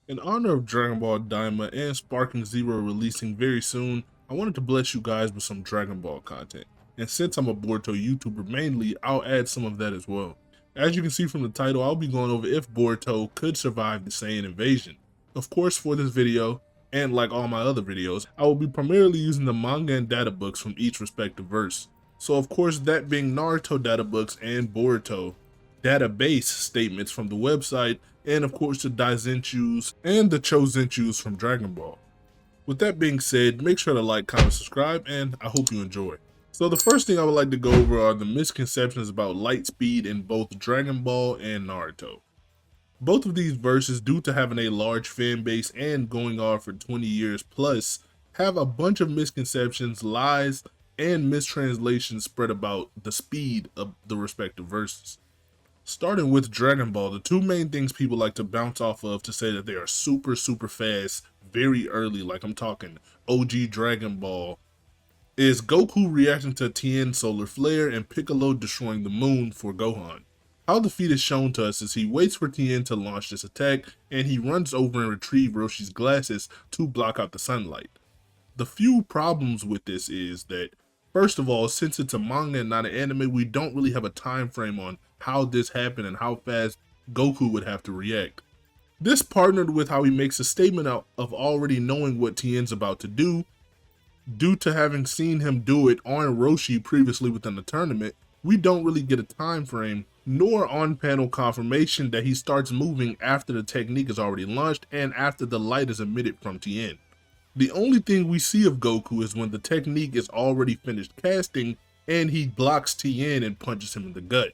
In honor of Dragon Ball Daima and Sparking Zero releasing very soon, I wanted to bless you guys with some Dragon Ball content. And since I'm a Boruto YouTuber mainly, I'll add some of that as well. As you can see from the title, I'll be going over if Boruto could survive the Saiyan invasion. Of course, for this video, and like all my other videos, I will be primarily using the manga and data books from each respective verse. So of course, that being Naruto data books and Boruto database statements from the website, and of course the Daizenshus and the Chozenshus from Dragon Ball. With that being said, make sure to like, comment, subscribe, and I hope you enjoy. So the first thing I would like to go over are the misconceptions about light speed in both Dragon Ball and Naruto. Both of these verses, due to having a large fan base and going on for 20 years plus, have a bunch of misconceptions, lies, and mistranslations spread about the speed of the respective verses. Starting with Dragon Ball, the two main things people like to bounce off of to say that they are super fast very early, like I'm talking OG Dragon Ball, is Goku reacting to Tien's solar flare and Piccolo destroying the moon for Gohan. How the feat is shown to us is he waits for Tien to launch this attack, and he runs over and retrieves Roshi's glasses to block out the sunlight. The few problems with this is that, first of all, since it's a manga and not an anime, we don't really have a time frame on how this happened and how fast Goku would have to react. This partnered with how he makes a statement out of already knowing what Tien's about to do, due to having seen him do it on Roshi previously within the tournament, we don't really get a time frame nor on-panel confirmation that he starts moving after the technique is already launched and after the light is emitted from Tien. The only thing we see of Goku is when the technique is already finished casting and he blocks Tien and punches him in the gut.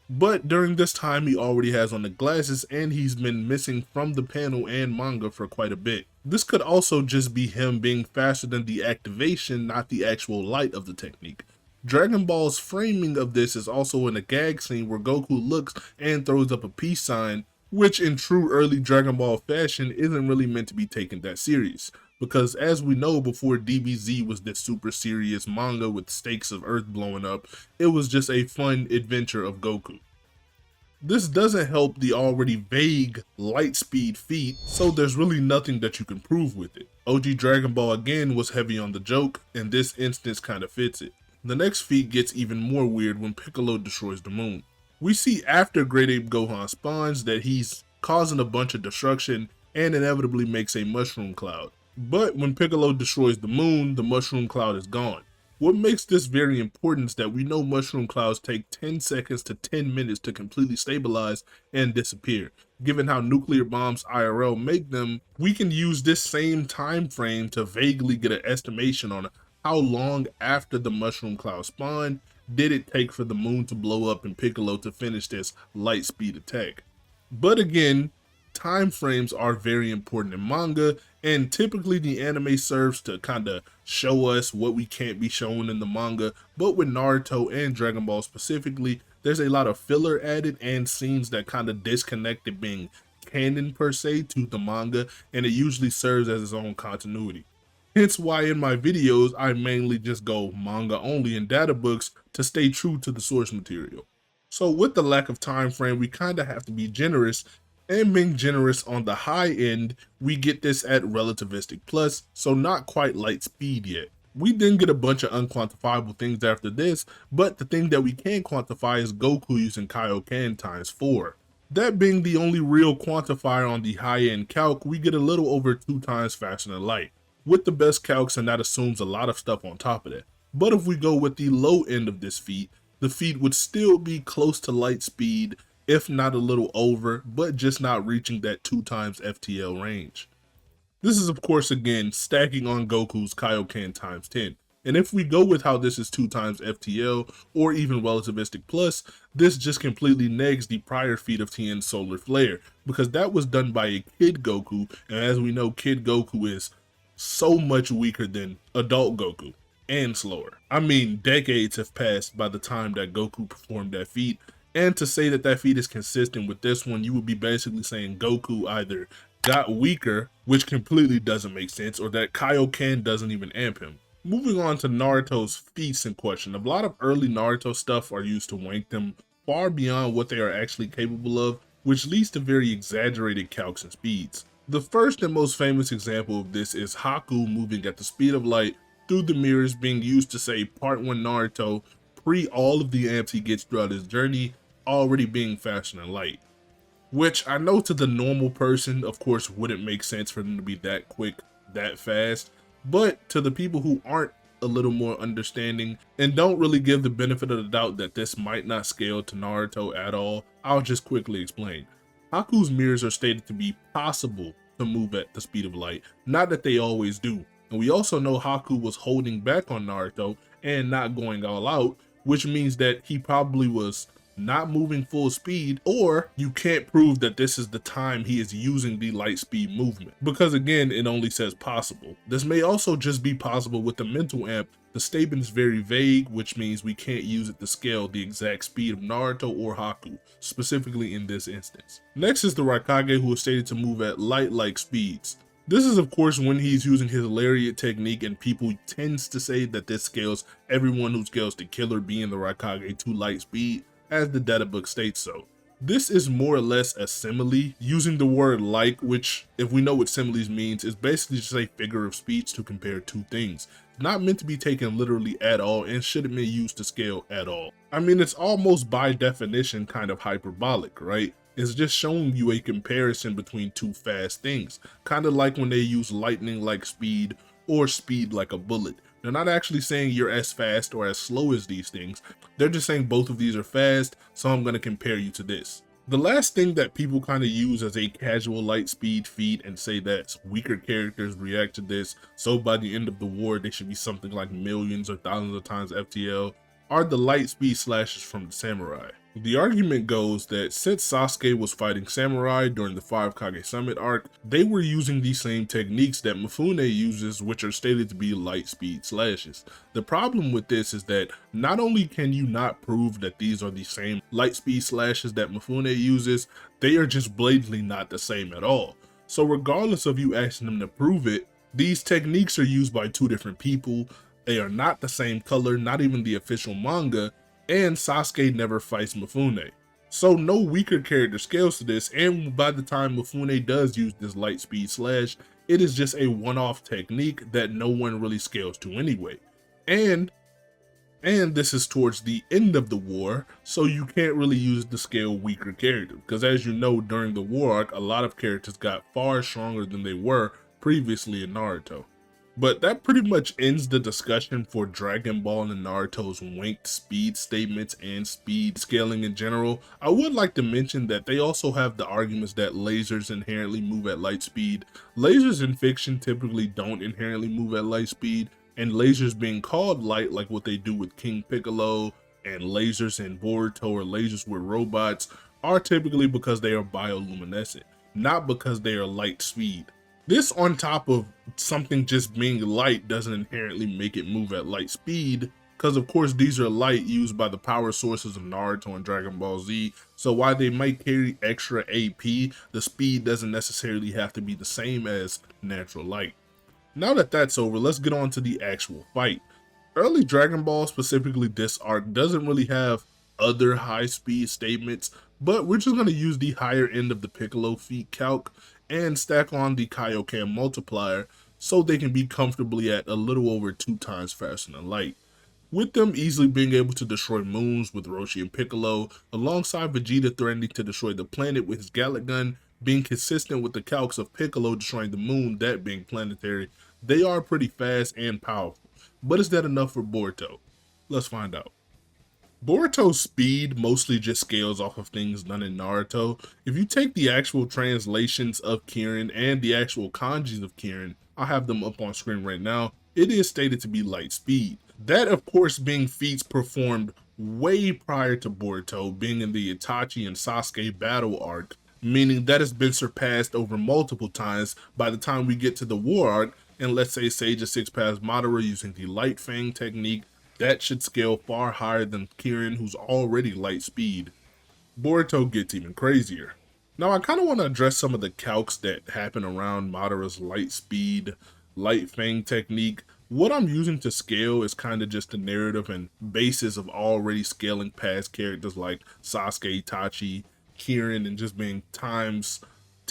But during this time he already has on the glasses and he's been missing from the panel and manga for quite a bit. This could also just be him being faster than the activation, not the actual light of the technique. Dragon Ball's framing of this is also in a gag scene where Goku looks and throws up a peace sign, which in true early Dragon Ball fashion isn't really meant to be taken that serious. Because as we know, before DBZ was this super serious manga with stakes of Earth blowing up, it was just a fun adventure of Goku. This doesn't help the already vague light speed feat, so there's really nothing that you can prove with it. OG Dragon Ball again was heavy on the joke, and this instance kinda fits it. The next feat gets even more weird when Piccolo destroys the moon. We see after Great Ape Gohan spawns that he's causing a bunch of destruction and inevitably makes a mushroom cloud. But when Piccolo destroys the moon, the mushroom cloud is gone. What makes this very important is that we know mushroom clouds take 10 seconds to 10 minutes to completely stabilize and disappear. Given how nuclear bombs IRL make them, we can use this same time frame to vaguely get an estimation on how long after the mushroom cloud spawned did it take for the moon to blow up and Piccolo to finish this light speed attack. But again, time frames are very important in manga, and typically the anime serves to kind of show us what we can't be shown in the manga, but with Naruto and Dragon Ball specifically, there's a lot of filler added and scenes that kind of disconnect it being canon per se to the manga, and it usually serves as its own continuity. Hence why in my videos I mainly just go manga only in data books to stay true to the source material. So with the lack of time frame, we kind of have to be generous, and being generous on the high end, we get this at relativistic plus, so not quite light speed yet. We then get a bunch of unquantifiable things after this, but the thing that we can quantify is Goku using Kaioken times 4. That being the only real quantifier on the high end calc, we get a little over 2 times faster than light. With the best calcs, and that assumes a lot of stuff on top of that. But if we go with the low end of this feat, the feat would still be close to light speed, if not a little over, but just not reaching that 2 times FTL range. This is of course again stacking on Goku's Kaioken times 10. And if we go with how this is 2 times FTL or even relativistic plus, this just completely negs the prior feat of Tien's solar flare, because that was done by a kid Goku, and as we know, kid Goku is so much weaker than adult Goku, and slower. I mean, decades have passed by the time that Goku performed that feat, and to say that that feat is consistent with this one, you would be basically saying Goku either got weaker, which completely doesn't make sense, or that Kaioken doesn't even amp him. Moving on to Naruto's feats in question, a lot of early Naruto stuff are used to wank them far beyond what they are actually capable of, which leads to very exaggerated calcs and speeds. The first and most famous example of this is Haku moving at the speed of light through the mirrors, being used to say Part 1 Naruto, pre all of the amps he gets throughout his journey, already being faster than light. Which I know to the normal person, of course, wouldn't make sense for them to be that quick, that fast. But to the people who aren't a little more understanding and don't really give the benefit of the doubt that this might not scale to Naruto at all, I'll just quickly explain. Haku's mirrors are stated to be possible to move at the speed of light, not that they always do. And we also know Haku was holding back on Naruto and not going all out, which means that he probably was not moving full speed, or you can't prove that this is the time he is using the light speed movement, because again, it only says possible. This may also just be possible with the mental amp. The statement is very vague, which means we can't use it to scale the exact speed of Naruto or Haku, specifically in this instance. Next is the Raikage, who is stated to move at light-like speeds. This is of course when he's using his lariat technique, and people tends to say that this scales everyone who scales the killer being the Raikage to light speed, as the data book states so. This is more or less a simile, using the word like, which, if we know what similes means, is basically just a figure of speech to compare two things. It's not meant to be taken literally at all and shouldn't be used to scale at all. I mean, it's almost by definition kind of hyperbolic, right? It's just showing you a comparison between two fast things, kind of like when they use lightning like speed or speed like a bullet. They're not actually saying you're as fast or as slow as these things. They're just saying both of these are fast, so I'm going to compare you to this. The last thing that people kind of use as a casual light speed feat and say that weaker characters react to this, so by the end of the war they should be something like millions or thousands of times FTL, are the light speed slashes from the samurai. The argument goes that since Sasuke was fighting samurai during the 5 Kage Summit arc, they were using the same techniques that Mifune uses, which are stated to be light speed slashes. The problem with this is that not only can you not prove that these are the same light speed slashes that Mifune uses, they are just blatantly not the same at all. So regardless of you asking them to prove it, these techniques are used by two different people. They are not the same color, not even the official manga, and Sasuke never fights Mifune. So no weaker character scales to this, and by the time Mifune does use this light speed slash, it is just a one-off technique that no one really scales to anyway. And this is towards the end of the war, so you can't really use the scale weaker character, because as you know, during the war arc, a lot of characters got far stronger than they were previously in Naruto. But that pretty much ends the discussion for Dragon Ball and Naruto's winked speed statements and speed scaling in general. I would like to mention that they also have the arguments that lasers inherently move at light speed. Lasers in fiction typically don't inherently move at light speed, and lasers being called light, like what they do with King Piccolo and lasers in Boruto or lasers with robots, are typically because they are bioluminescent, not because they are light speed. This on top of something just being light doesn't inherently make it move at light speed, because of course these are light used by the power sources of Naruto and Dragon Ball Z, so while they might carry extra AP, the speed doesn't necessarily have to be the same as natural light. Now that that's over, let's get on to the actual fight. Early Dragon Ball, specifically this arc, doesn't really have other high speed statements, but we're just going to use the higher end of the Piccolo feat calc and stack on the Kaioken multiplier so they can be comfortably at a little over 2 times faster than light. With them easily being able to destroy moons with Roshi and Piccolo, alongside Vegeta threatening to destroy the planet with his Gallic Gun, being consistent with the calcs of Piccolo destroying the moon, that being planetary, they are pretty fast and powerful. But is that enough for Boruto? Let's find out. Boruto's speed mostly just scales off of things done in Naruto. If you take the actual translations of Kirin and the actual kanjis of Kirin, I'll have them up on screen right now, it is stated to be light speed. That of course being feats performed way prior to Boruto, being in the Itachi and Sasuke battle arc, meaning that has been surpassed over multiple times by the time we get to the war arc, and let's say Sage of Six Paths Madara using the Light Fang technique. That should scale far higher than Kirin, who's already light speed. Boruto gets even crazier. Now I kind of want to address some of the calcs that happen around Madara's light speed, light fang technique. What I'm using to scale is kind of just the narrative and basis of already scaling past characters like Sasuke, Itachi, Kirin, and just being times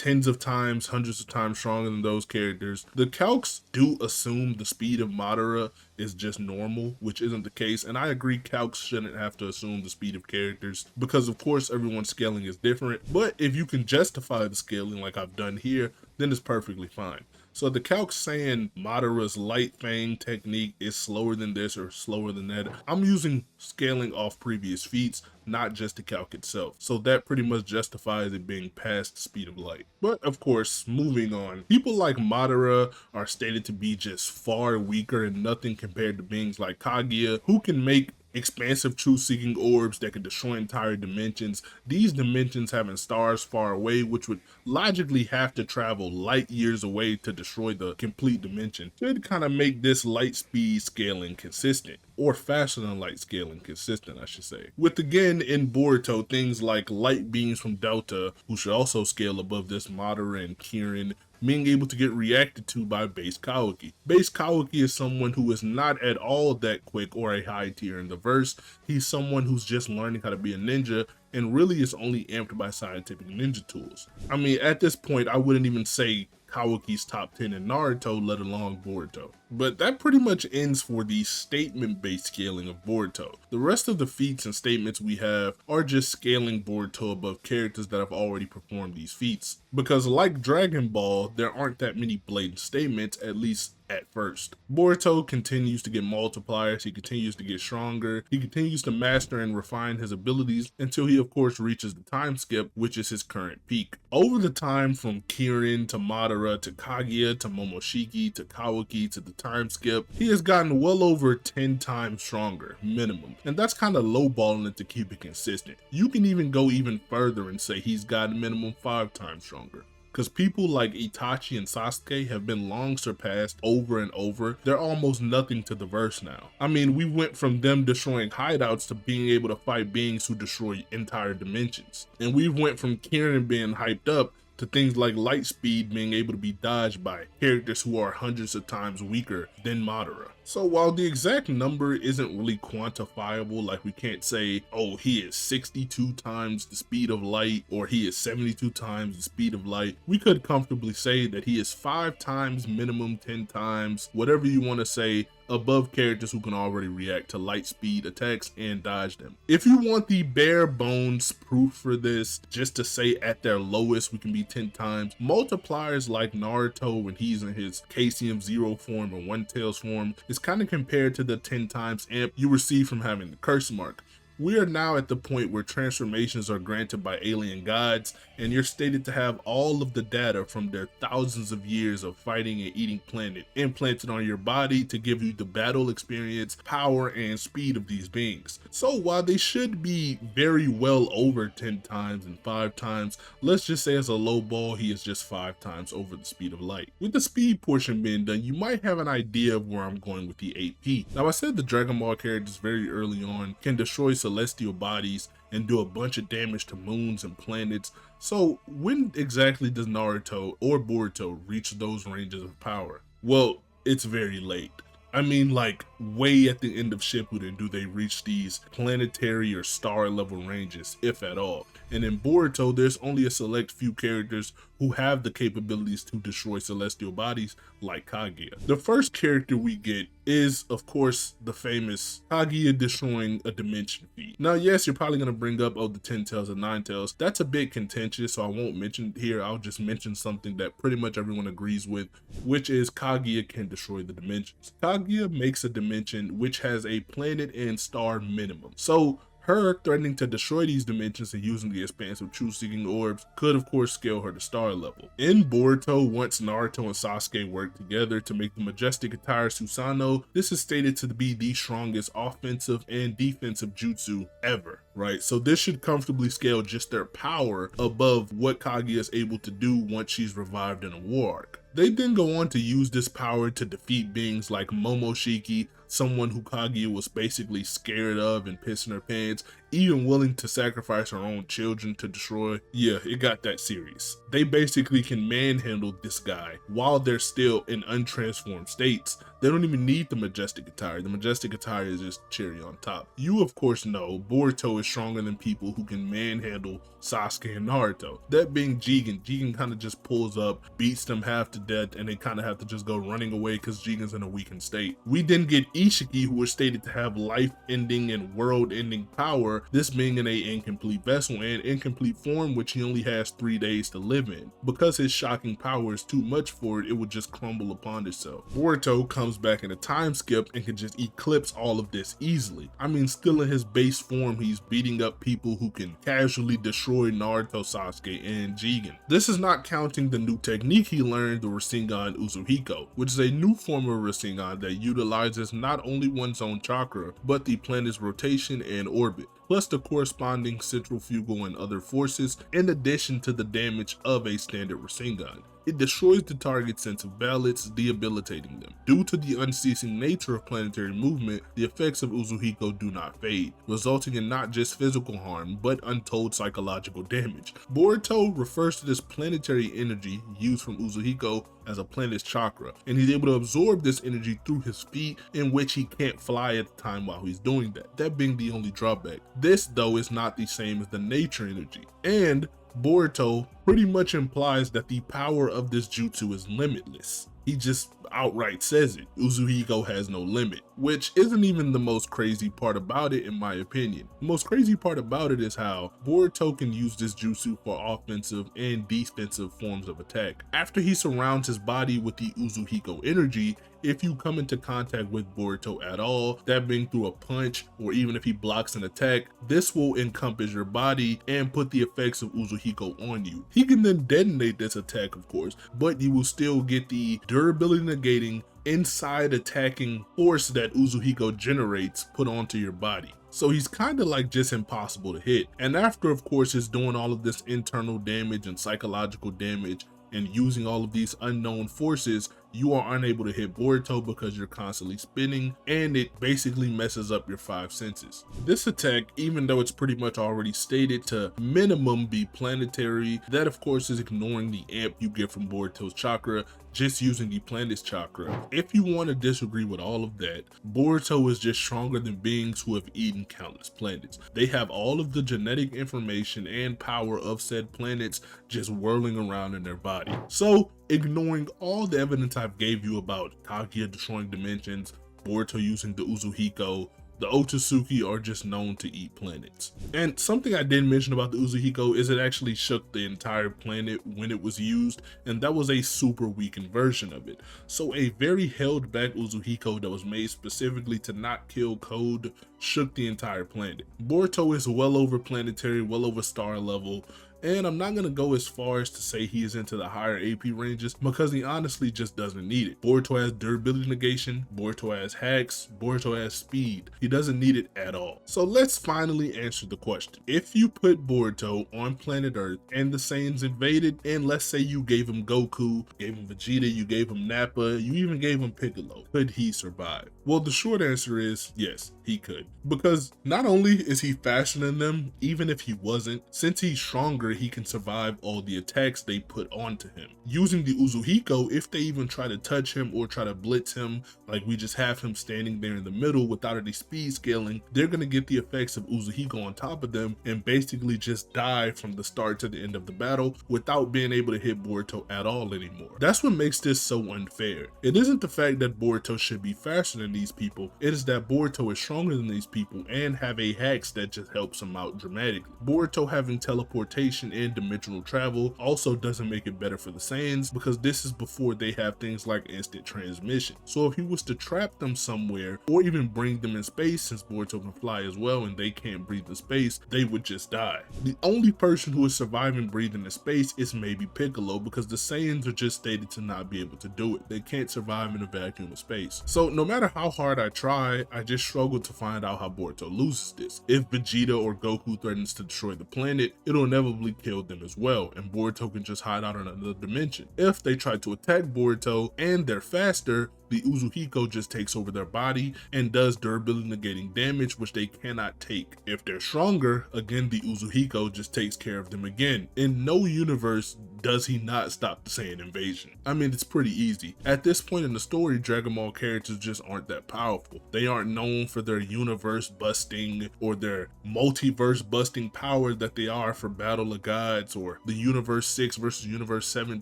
tens of times, hundreds of times stronger than those characters. The calcs do assume the speed of Madara is just normal, which isn't the case, and I agree calcs shouldn't have to assume the speed of characters, because of course everyone's scaling is different, but if you can justify the scaling like I've done here, then it's perfectly fine. So the calc saying Madara's light fang technique is slower than this or slower than that, I'm using scaling off previous feats, not just the calc itself. So that pretty much justifies it being past the speed of light. But of course, moving on, people like Madara are stated to be just far weaker and nothing compared to beings like Kaguya, who can make expansive truth-seeking orbs that could destroy entire dimensions. These dimensions having stars far away, which would logically have to travel light years away to destroy the complete dimension, should kind of make this light speed scaling consistent, or faster than light scaling consistent, I should say. With again in Boruto, things like light beams from Delta, who should also scale above this Madara and Kirin, being able to get reacted to by base Kawaki. Base Kawaki is someone who is not at all that quick or a high tier in the verse. He's someone who's just learning how to be a ninja and really is only amped by scientific ninja tools. I mean, at this point, I wouldn't even say Kawaki's top 10 in Naruto, let alone Boruto. But that pretty much ends for the statement-based scaling of Boruto. The rest of the feats and statements we have are just scaling Boruto above characters that have already performed these feats. Because like Dragon Ball, there aren't that many blatant statements, at least at first. Boruto continues to get multipliers, he continues to get stronger, he continues to master and refine his abilities until he of course reaches the time skip, which is his current peak. Over the time from Kirin to Madara to Kaguya to Momoshiki to Kawaki to the time skip, he has gotten well over 10 times stronger, minimum. And that's kind of lowballing it to keep it consistent. You can even go even further and say he's gotten minimum 5 times stronger. Because people like Itachi and Sasuke have been long surpassed over and over. They're almost nothing to the verse now. I mean, we went from them destroying hideouts to being able to fight beings who destroy entire dimensions. And we went from Kirin being hyped up to things like light speed being able to be dodged by characters who are hundreds of times weaker than Madara. So while the exact number isn't really quantifiable, like we can't say, oh, he is 62 times the speed of light or he is 72 times the speed of light, we could comfortably say that he is 5 times minimum, 10 times, whatever you want to say, above characters who can already react to light speed attacks and dodge them. If you want the bare bones proof for this, just to say at their lowest we can be 10 times, multipliers like Naruto when he's in his KCM Zero form or One Tails form is kind of compared to the 10 times amp you receive from having the curse mark. We are now at the point where transformations are granted by alien gods, and you're stated to have all of the data from their thousands of years of fighting and eating planet implanted on your body to give you the battle experience, power, and speed of these beings. So while they should be very well over 10 times and 5 times, let's just say as a low ball, he is just 5 times over the speed of light. With the speed portion being done, you might have an idea of where I'm going with the AP. Now I said the Dragon Ball characters very early on can destroy celestial bodies and do a bunch of damage to moons and planets. So when exactly does Naruto or Boruto reach those ranges of power? Well, it's very late. I mean, like way at the end of Shippuden do they reach these planetary or star level ranges, if at all. And in Boruto, there's only a select few characters who have the capabilities to destroy celestial bodies, like Kaguya. The first character we get is, of course, the famous Kaguya destroying a dimension feat. Now, yes, you're probably going to bring up, oh, the 10 tails and 9 tails. That's a bit contentious, so I won't mention it here. I'll just mention something that pretty much everyone agrees with, which is Kaguya can destroy the dimensions. Kaguya makes a dimension which has a planet and star minimum. So her threatening to destroy these dimensions and using the expansive truth-seeking orbs could of course scale her to star level. In Boruto, once Naruto and Sasuke work together to make the majestic attire Susanoo, this is stated to be the strongest offensive and defensive jutsu ever, right? So this should comfortably scale just their power above what Kaguya is able to do once she's revived in a war arc. They then go on to use this power to defeat beings like Momoshiki, someone who Kaguya was basically scared of and pissing her pants, even willing to sacrifice her own children to destroy. Yeah, it got that serious. They basically can manhandle this guy while they're still in untransformed states. They don't even need the majestic attire. The majestic attire is just cherry on top. You of course know Boruto is stronger than people who can manhandle Sasuke and Naruto. That being Jigen. Jigen kind of just pulls up, beats them half to death, and they kind of have to just go running away because Jigen's in a weakened state. We then get Ishiki, who was stated to have life-ending and world-ending power, this being in a incomplete vessel and incomplete form, which he only has 3 days to live in. Because his shocking power is too much for it, it would just crumble upon itself. Boruto comes back in a time skip and can just eclipse all of this easily. I mean, still in his base form, he's beating up people who can casually destroy Naruto, Sasuke, and Jigen. This is not counting the new technique he learned, the Rasengan Uzuhiko, which is a new form of Rasengan that utilizes not only one's own chakra, but the planet's rotation and orbit, plus the corresponding centrifugal and other forces, in addition to the damage of a standard Rasengan. It destroys the target's sense of balance, debilitating them. Due to the unceasing nature of planetary movement, the effects of Uzuhiko do not fade, resulting in not just physical harm, but untold psychological damage. Boruto refers to this planetary energy used from Uzuhiko as a planet's chakra, and he's able to absorb this energy through his feet, in which he can't fly at the time while he's doing that being the only drawback. This, though, is not the same as the nature energy, and Boruto pretty much implies that the power of this jutsu is limitless. He just outright says it. Uzuhiko has no limit, which isn't even the most crazy part about it in my opinion. The most crazy part about it is how Boruto can use this jutsu for offensive and defensive forms of attack. After he surrounds his body with the Uzuhiko energy, if you come into contact with Boruto at all, that being through a punch or even if he blocks an attack, this will encompass your body and put the effects of Uzuhiko on you. He can then detonate this attack, of course, but you will still get the durability negating inside attacking force that Uzuhiko generates put onto your body. So he's kind of like just impossible to hit. And after, of course, is doing all of this internal damage and psychological damage and using all of these unknown forces, you are unable to hit Boruto because you're constantly spinning, and it basically messes up your 5 senses. This attack, even though it's pretty much already stated to minimum be planetary, that of course is ignoring the amp you get from Boruto's chakra, just using the planet's chakra. If you want to disagree with all of that, Boruto is just stronger than beings who have eaten countless planets. They have all of the genetic information and power of said planets just whirling around in their body. So, ignoring all the evidence I've gave you about Kaguya destroying dimensions, Boruto using the Uzuhiko, the Otsutsuki are just known to eat planets. And something I didn't mention about the Uzuhiko is it actually shook the entire planet when it was used, and that was a super weakened version of it. So a very held back Uzuhiko that was made specifically to not kill Code shook the entire planet. Boruto is well over planetary, well over star level, and I'm not going to go as far as to say he is into the higher AP ranges because he honestly just doesn't need it. Boruto has durability negation, Boruto has hacks, Boruto has speed. He doesn't need it at all. So let's finally answer the question. If you put Boruto on planet Earth and the Saiyans invaded, and let's say you gave him Goku, gave him Vegeta, you gave him Nappa, you even gave him Piccolo, could he survive? Well, the short answer is yes, he could. Because not only is he faster than them, even if he wasn't, since he's stronger, he can survive all the attacks they put onto him. Using the Uzuhiko, if they even try to touch him or try to blitz him, like we just have him standing there in the middle without any speed scaling, they're gonna get the effects of Uzuhiko on top of them and basically just die from the start to the end of the battle without being able to hit Boruto at all anymore. That's what makes this so unfair. It isn't the fact that Boruto should be faster than these people, it is that Boruto is stronger than these people and have a hacks that just helps him out dramatically. Boruto having teleportation and dimensional travel also doesn't make it better for the Saiyans because this is before they have things like instant transmission. So if he was to trap them somewhere or even bring them in space, since Boruto can fly as well and they can't breathe in space, they would just die. The only person who is surviving breathing in space is maybe Piccolo because the Saiyans are just stated to not be able to do it. They can't survive in a vacuum of space. So no matter how hard I try, I just struggle to find out how Boruto loses this. If Vegeta or Goku threatens to destroy the planet, it'll inevitably kill them as well, and Boruto can just hide out in another dimension. If they try to attack Boruto and they're faster, the Uzuhiko just takes over their body and does durability negating damage, which they cannot take. If they're stronger, again, the Uzuhiko just takes care of them again. In no universe does he not stop the Saiyan invasion. I mean, it's pretty easy. At this point in the story, Dragon Ball characters just aren't that powerful. They aren't known for their universe busting or their multiverse busting power that they are for Battle of Gods or the Universe 6 versus Universe 7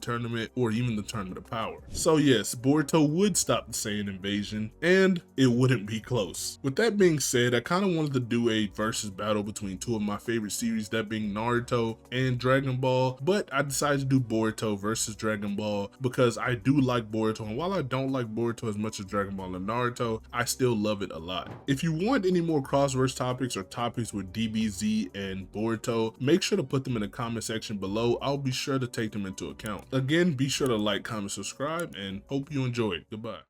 tournament or even the Tournament of Power. So yes, Boruto would stop the Saiyan invasion and it wouldn't be close. With that being said, I kind of wanted to do a versus battle between two of my favorite series, that being Naruto and Dragon Ball, but I decided to do Boruto versus Dragon Ball because I do like Boruto, and while I don't like Boruto as much as Dragon Ball and Naruto, I still love it a lot. If you want any more crossverse topics or topics with DBZ and Boruto, make sure to put them in the comment section below. I'll be sure to take them into account. Again, be sure to like, comment, subscribe, and hope you enjoyed. Goodbye.